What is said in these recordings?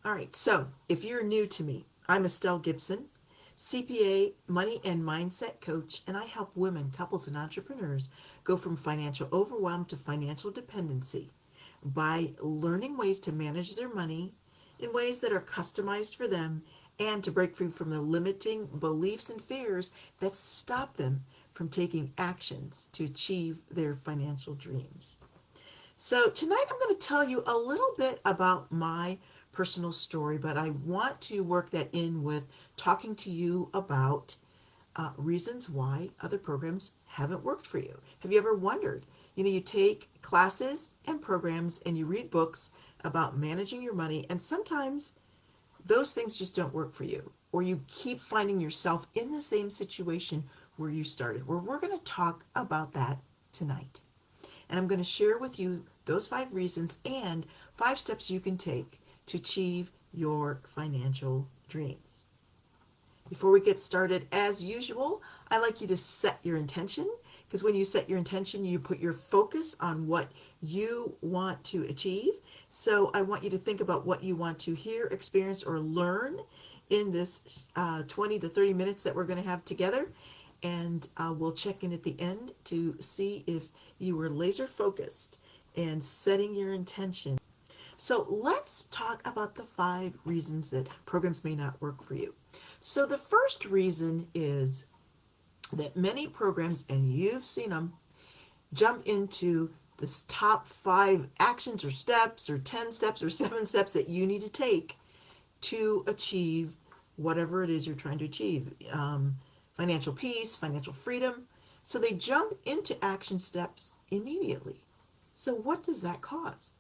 All right, so if you're new to me, I'm Estelle Gibson, CPA, money and mindset coach, and I help women, couples, and entrepreneurs go from financial overwhelm to financial dependency by learning ways to manage their money in ways that are customized for them and to break free from the limiting beliefs and fears that stop them from taking actions to achieve their financial dreams. So, tonight I'm going to tell you a little bit about my personal story, but I want to work that in with talking to you about reasons why other programs haven't worked for you. Have you ever wondered? You take classes and programs and you read books about managing your money, and sometimes those things just don't work for you, or you keep finding yourself in the same situation where you started. Well, we're going to talk about that tonight. And I'm going to share with you those 5 reasons and 5 steps you can take to achieve your financial dreams. Before we get started, as usual, I like you to set your intention, because when you set your intention, you put your focus on what you want to achieve. So I want you to think about what you want to hear, experience, or learn in this 20 to 30 minutes that we're going to have together. And we'll check in at the end to see if you were laser focused and setting your intention. So let's talk about the 5 reasons that programs may not work for you. So the first reason is that many programs, and you've seen them, jump into this top 5 actions or steps or 10 steps or 7 steps that you need to take to achieve whatever it is you're trying to achieve. Financial peace, financial freedom. So they jump into action steps immediately. So what does that cause?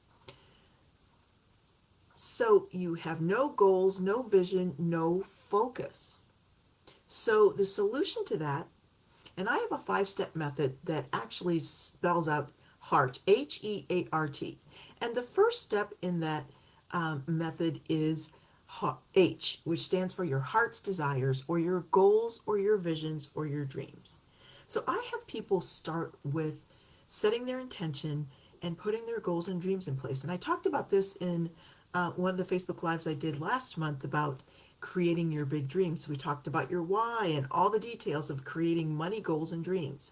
So you have no goals, no vision, no focus. So the solution to that, and I have a 5-step method that actually spells out HEART, HEART. And the first step in that method is H, which stands for your heart's desires or your goals or your visions or your dreams. So I have people start with setting their intention and putting their goals and dreams in place. And I talked about this in one of the Facebook Lives I did last month about creating your big dreams. So we talked about your why and all the details of creating money goals and dreams.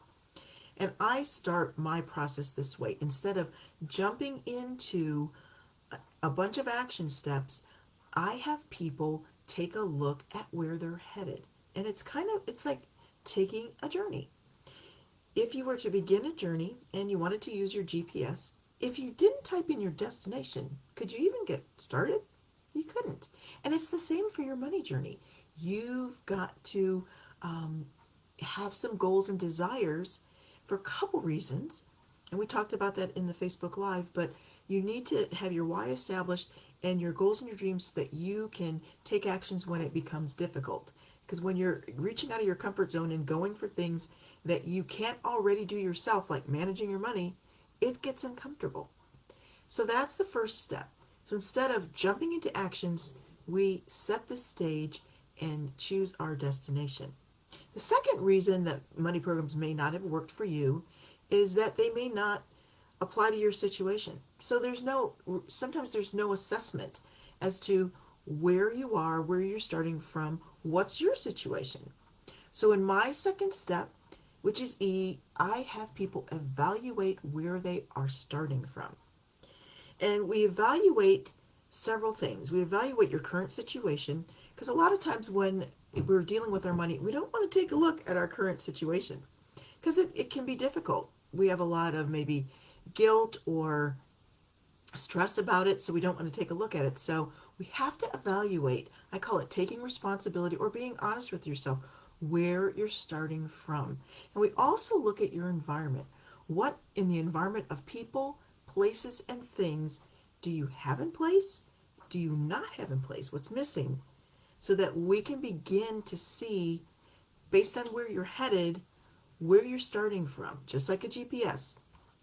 And I start my process this way. Instead of jumping into a bunch of action steps, I have people take a look at where they're headed. And it's like taking a journey. If you were to begin a journey and you wanted to use your GPS, if you didn't type in your destination, could you even get started? You couldn't. And it's the same for your money journey. You've got to have some goals and desires for a couple reasons. And we talked about that in the Facebook Live, but you need to have your why established and your goals and your dreams so that you can take actions when it becomes difficult. Because when you're reaching out of your comfort zone and going for things that you can't already do yourself, like managing your money, it gets uncomfortable. So that's the first step. So instead of jumping into actions, we set the stage and choose our destination. The second reason that money programs may not have worked for you is that they may not apply to your situation. So sometimes there's no assessment as to where you are, where you're starting from, what's your situation. So in my second step, which is E, I have people evaluate where they are starting from. And we evaluate several things. We evaluate your current situation, because a lot of times when we're dealing with our money, we don't want to take a look at our current situation because it can be difficult. We have a lot of maybe guilt or stress about it, so we don't want to take a look at it. So we have to evaluate. I call it taking responsibility or being honest with yourself where you're starting from. And we also look at your environment. What in the environment of people, places, and things do you have in place? Do you not have in place? What's missing? So that we can begin to see, based on where you're headed, where you're starting from. Just like a GPS.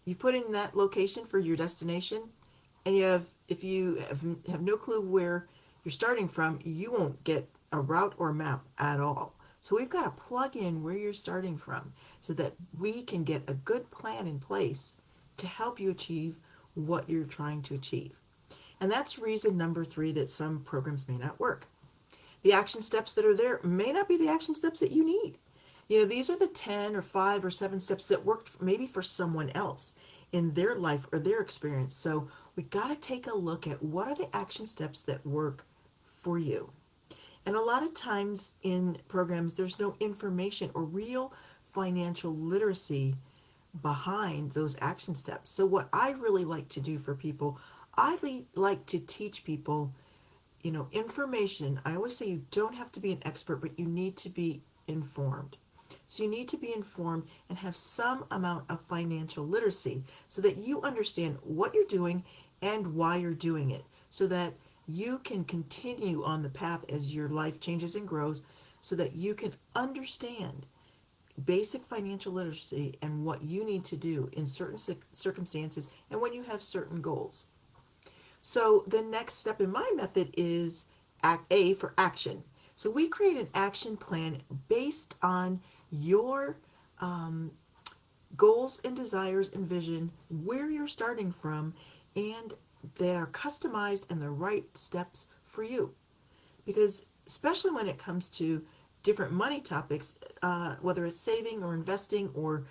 You put in that location for your destination, and if you have no clue where you're starting from, you won't get a route or map at all. So we've got to plug in where you're starting from so that we can get a good plan in place to help you achieve what you're trying to achieve. And that's reason number 3 that some programs may not work. The action steps that are there may not be the action steps that you need. These are the 10 or 5 or 7 steps that worked maybe for someone else in their life or their experience. So we got to take a look at what are the action steps that work for you. And a lot of times in programs, there's no information or real financial literacy behind those action steps. So, what I really like to do for people, like to teach people, information. I always say you don't have to be an expert, but you need to be informed. So, you need to be informed and have some amount of financial literacy so that you understand what you're doing and why you're doing it, so that you can continue on the path as your life changes and grows, so that you can understand basic financial literacy and what you need to do in certain circumstances and when you have certain goals. So the next step in my method is A for action. So we create an action plan based on your goals and desires and vision, where you're starting from, and that are customized and the right steps for you. Because especially when it comes to different money topics, whether it's saving or investing or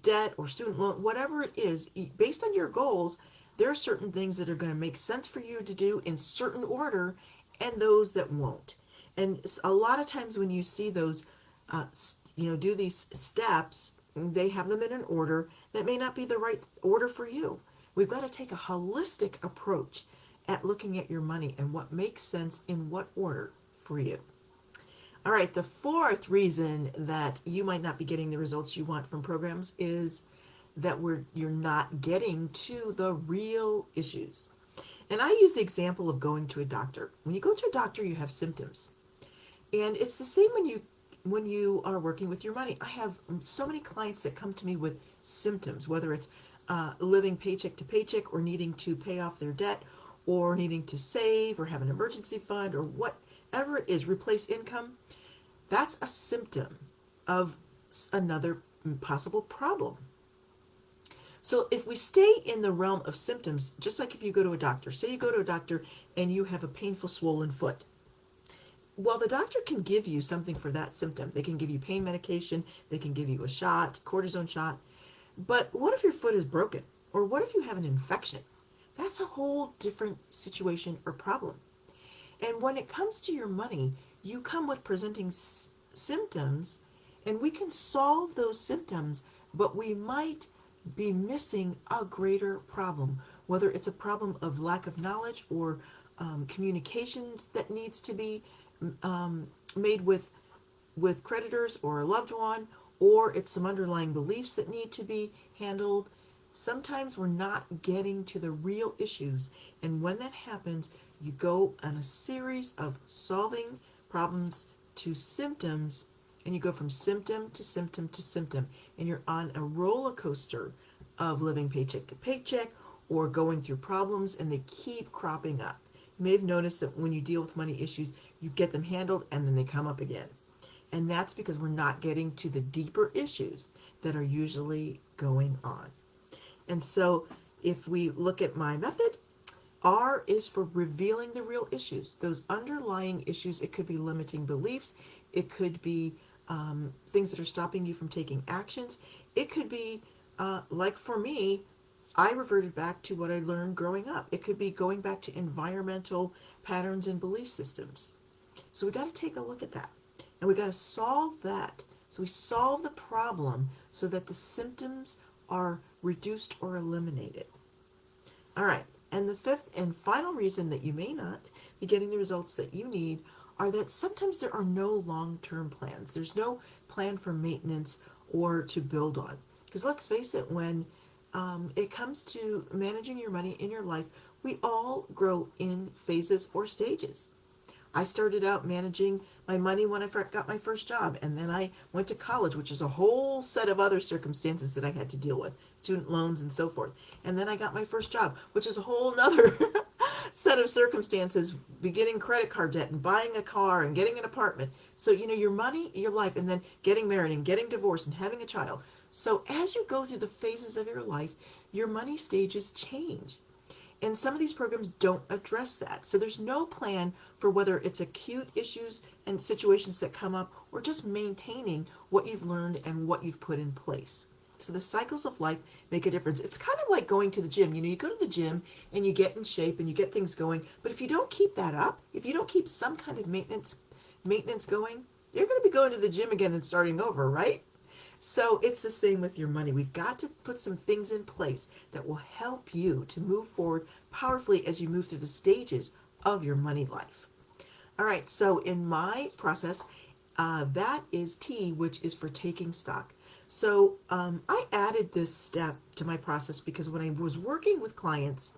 debt or student loan, whatever it is, based on your goals, there are certain things that are going to make sense for you to do in certain order and those that won't. And a lot of times when you see those, do these steps, they have them in an order that may not be the right order for you. We've got to take a holistic approach at looking at your money and what makes sense in what order for you. All right, the fourth reason that you might not be getting the results you want from programs is that you're not getting to the real issues. And I use the example of going to a doctor. When you go to a doctor, you have symptoms. And it's the same when you are working with your money. I have so many clients that come to me with symptoms, whether it's living paycheck to paycheck or needing to pay off their debt or needing to save or have an emergency fund or whatever it is, replace income. That's a symptom of another possible problem. So if we stay in the realm of symptoms, just like if you go to a doctor, say you go to a doctor and you have a painful swollen foot. Well, the doctor can give you something for that symptom. They can give you pain medication, they can give you a shot, cortisone shot. But what if your foot is broken? Or what if you have an infection? That's a whole different situation or problem. And when it comes to your money, you come with presenting symptoms, and we can solve those symptoms, but we might be missing a greater problem, whether it's a problem of lack of knowledge or communications that needs to be made with creditors or a loved one, or it's some underlying beliefs that need to be handled. Sometimes we're not getting to the real issues, and when that happens, you go on a series of solving problems to symptoms, and you go from symptom to symptom to symptom, and you're on a roller coaster of living paycheck to paycheck or going through problems, and they keep cropping up. You may have noticed that when you deal with money issues, you get them handled and then they come up again. And that's because we're not getting to the deeper issues that are usually going on. And so if we look at my method, R is for revealing the real issues, those underlying issues. It could be limiting beliefs. It could be things that are stopping you from taking actions. It could be, like for me, I reverted back to what I learned growing up. It could be going back to environmental patterns and belief systems. So we got to take a look at that. And we got to solve that. So we solve the problem so that the symptoms are reduced or eliminated. All right. And the fifth and final reason that you may not be getting the results that you need are that sometimes there are no long-term plans. There's no plan for maintenance or to build on. Because let's face it, when it comes to managing your money in your life, we all grow in phases or stages. I started out managing my money when I got my first job, and then I went to college, which is a whole set of other circumstances that I had to deal with, student loans and so forth. And then I got my first job, which is a whole nother set of circumstances, beginning credit card debt and buying a car and getting an apartment. So, your money, your life, and then getting married and getting divorced and having a child. So as you go through the phases of your life, your money stages change. And some of these programs don't address that. So there's no plan for whether it's acute issues and situations that come up or just maintaining what you've learned and what you've put in place. So the cycles of life make a difference. It's kind of like going to the gym. You go to the gym and you get in shape and you get things going, but if you don't keep that up, if you don't keep some kind of maintenance going, you're going to be going to the gym again and starting over, right? So it's the same with your money. We've got to put some things in place that will help you to move forward powerfully as you move through the stages of your money life. All right, so in my process, that is T, which is for taking stock. So I added this step to my process because when I was working with clients,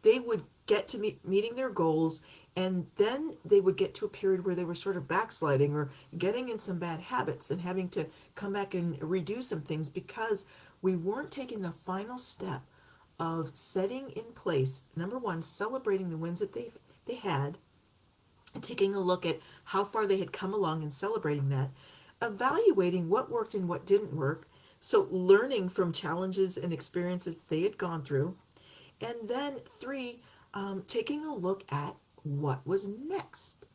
they would get to meeting their goals, and then they would get to a period where they were sort of backsliding or getting in some bad habits and having to come back and redo some things because we weren't taking the final step of setting in place, number one, celebrating the wins that they had, and taking a look at how far they had come along and celebrating that, evaluating what worked and what didn't work, so learning from challenges and experiences they had gone through, and then three, taking a look at what was next.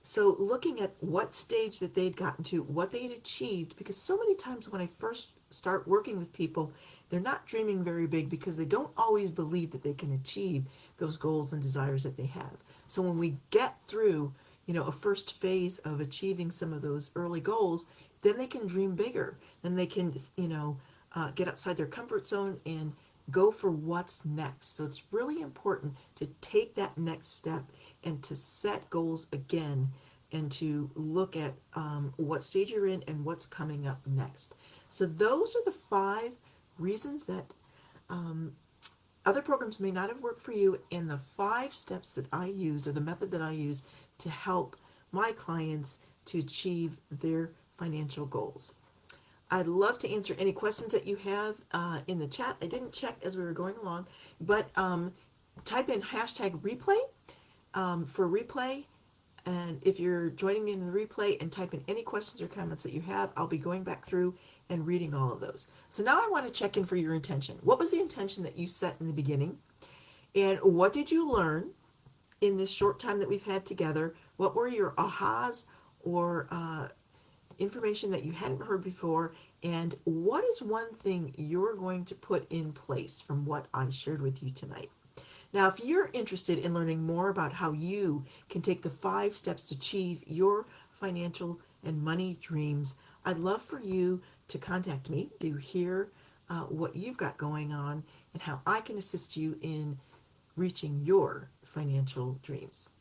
So looking at what stage that they'd gotten to, what they had achieved, because so many times when I first start working with people, they're not dreaming very big because they don't always believe that they can achieve those goals and desires that they have. So when we get through, a first phase of achieving some of those early goals, then they can dream bigger. Then they can, get outside their comfort zone and go for what's next. So it's really important to take that next step and to set goals again and to look at what stage you're in and what's coming up next. So those are the 5 reasons that other programs may not have worked for you, and the 5 steps that I use, or the method that I use to help my clients to achieve their financial goals. I'd love to answer any questions that you have in the chat. I didn't check as we were going along, but type in hashtag replay for replay. And if you're joining me in the replay and type in any questions or comments that you have, I'll be going back through and reading all of those. So now I want to check in for your intention. What was the intention that you set in the beginning? And what did you learn in this short time that we've had together? What were your ahas or information that you hadn't heard before? And what is one thing you're going to put in place from what I shared with you tonight? Now, if you're interested in learning more about how you can take the 5 steps to achieve your financial and money dreams, I'd love for you to contact me to hear what you've got going on and how I can assist you in reaching your financial dreams.